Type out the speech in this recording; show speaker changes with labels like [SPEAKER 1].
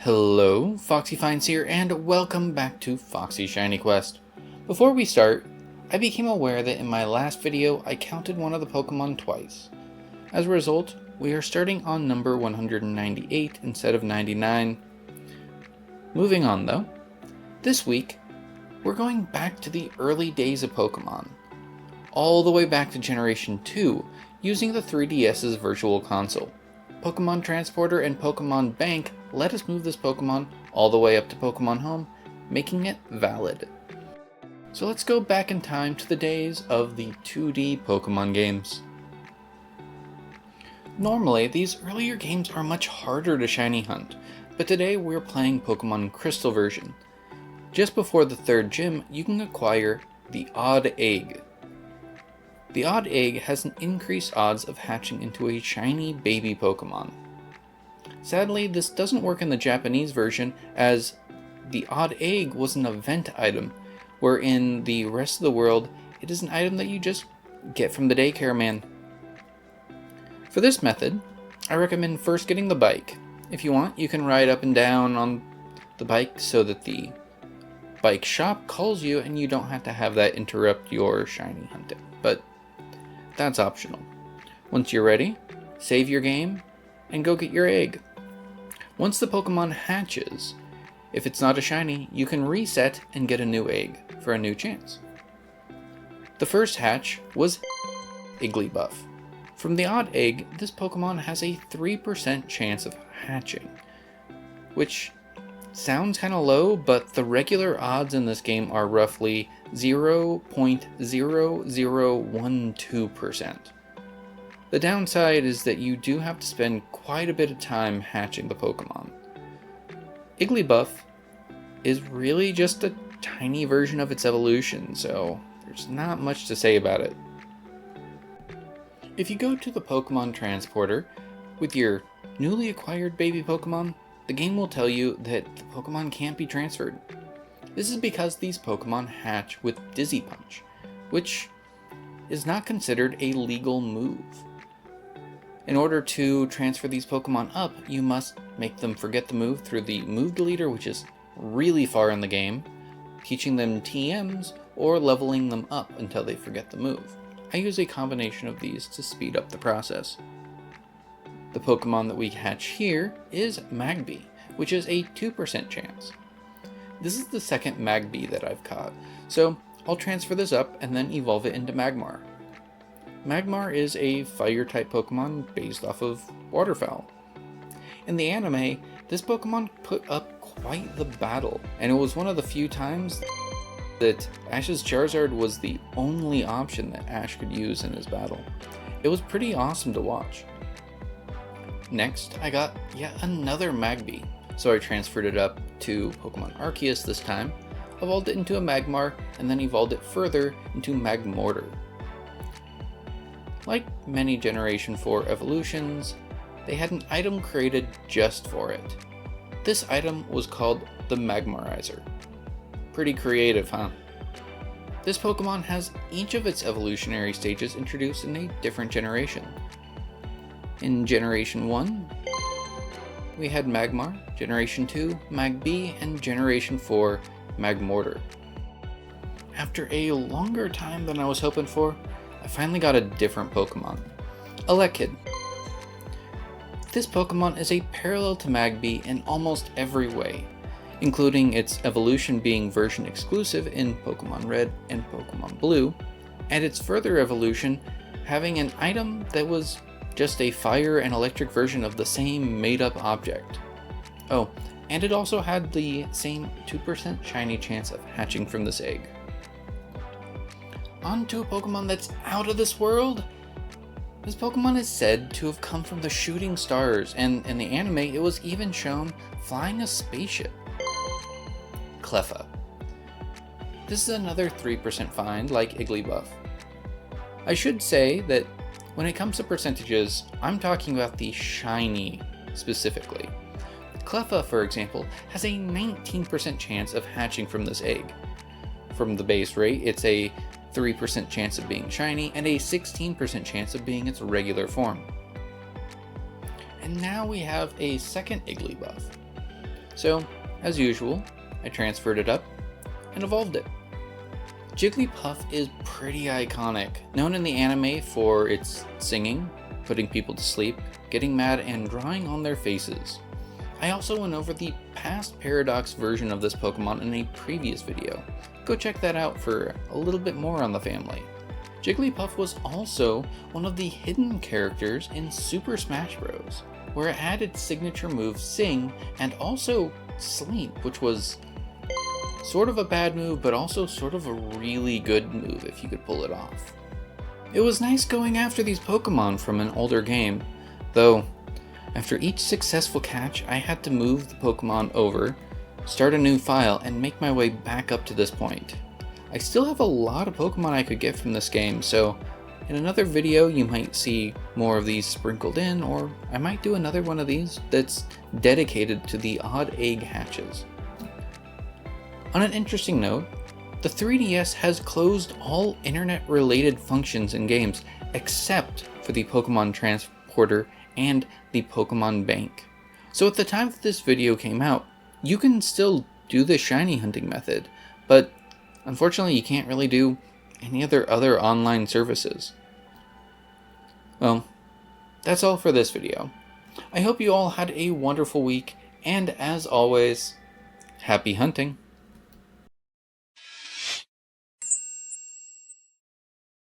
[SPEAKER 1] Hello, Foxy Finds here, and welcome back to Foxy Shiny Quest. Before we start, I became aware that in my last video I counted one of the Pokemon twice. As a result, we are starting on number 198 instead of 99. Moving on though, this week we're going back to the early days of Pokemon, all the way back to Generation 2 using the 3DS's Virtual Console. Pokemon Transporter and Pokemon Bank let us move this Pokemon all the way up to Pokemon Home, making it valid. So let's go back in time to the days of the 2D Pokemon games. Normally, these earlier games are much harder to shiny hunt, but today we're playing Pokemon Crystal version. Just before the third gym, you can acquire the Odd Egg. The Odd Egg has an increased odds of hatching into a shiny baby Pokemon. Sadly, this doesn't work in the Japanese version, as the Odd Egg was an event item, where in the rest of the world, it is an item that you just get from the daycare man. For this method, I recommend first getting the bike. If you want, you can ride up and down on the bike so that the bike shop calls you and you don't have to have that interrupt your shiny hunting, but that's optional. Once you're ready, save your game and go get your egg. Once the Pokemon hatches, if it's not a shiny, you can reset and get a new egg for a new chance. The first hatch was Igglybuff. From the Odd Egg, this Pokemon has a 3% chance of hatching, which sounds kinda low, but the regular odds in this game are roughly 0.0012%. The downside is that you do have to spend quite a bit of time hatching the Pokemon. Igglybuff is really just a tiny version of its evolution, so there's not much to say about it. If you go to the Pokemon Transporter with your newly acquired baby Pokemon, the game will tell you that the Pokemon can't be transferred. This is because these Pokemon hatch with Dizzy Punch, which is not considered a legal move. In order to transfer these Pokemon up, you must make them forget the move through the move deleter, which is really far in the game, teaching them TMs, or leveling them up until they forget the move. I use a combination of these to speed up the process. The Pokemon that we hatch here is Magby, which is a 2% chance. This is the second Magby that I've caught, so I'll transfer this up and then evolve it into Magmar. Magmar is a fire-type Pokemon based off of waterfowl. In the anime, this Pokemon put up quite the battle, and it was one of the few times that Ash's Charizard was the only option that Ash could use in his battle. It was pretty awesome to watch. Next, I got yet another Magby, so I transferred it up to Pokemon Arceus this time, evolved it into a Magmar, and then evolved it further into Magmortar. Like many Generation 4 evolutions, they had an item created just for it. This item was called the Magmarizer. Pretty creative, huh? This Pokemon has each of its evolutionary stages introduced in a different generation. In Generation 1, we had Magmar, Generation 2, Magby, and Generation 4, Magmortar. After a longer time than I was hoping for, I finally got a different Pokemon, Elekid. This Pokemon is a parallel to Magby in almost every way, including its evolution being version exclusive in Pokemon Red and Pokemon Blue, and its further evolution having an item that was just a fire and electric version of the same made-up object. Oh, and it also had the same 2% shiny chance of hatching from this egg. On to a Pokemon that's out of this world! This Pokemon is said to have come from the shooting stars, and in the anime it was even shown flying a spaceship. Cleffa. This is another 3% find like Igglybuff. I should say that when it comes to percentages, I'm talking about the shiny specifically. Cleffa, for example, has a 19% chance of hatching from this egg. From the base rate, it's a 3% chance of being shiny and a 16% chance of being its regular form. And now we have a second Igglybuff. So, as usual, I transferred it up and evolved it. Jigglypuff is pretty iconic, known in the anime for its singing, putting people to sleep, getting mad, and drawing on their faces. I also went over the past Paradox version of this Pokemon in a previous video. Go check that out for a little bit more on the family. Jigglypuff was also one of the hidden characters in Super Smash Bros., where it had its signature move Sing and also Sleep, which was sort of a bad move, but also sort of a really good move if you could pull it off. It was nice going after these Pokemon from an older game, though after each successful catch I had to move the Pokemon over, start a new file, and make my way back up to this point. I still have a lot of Pokemon I could get from this game, so in another video you might see more of these sprinkled in, or I might do another one of these that's dedicated to the odd egg hatches. On an interesting note, the 3DS has closed all internet-related functions in games except for the Pokemon Transporter and the Pokemon Bank. So at the time that this video came out, you can still do the shiny hunting method, but unfortunately you can't really do any other online services. Well, that's all for this video. I hope you all had a wonderful week, and as always, happy hunting!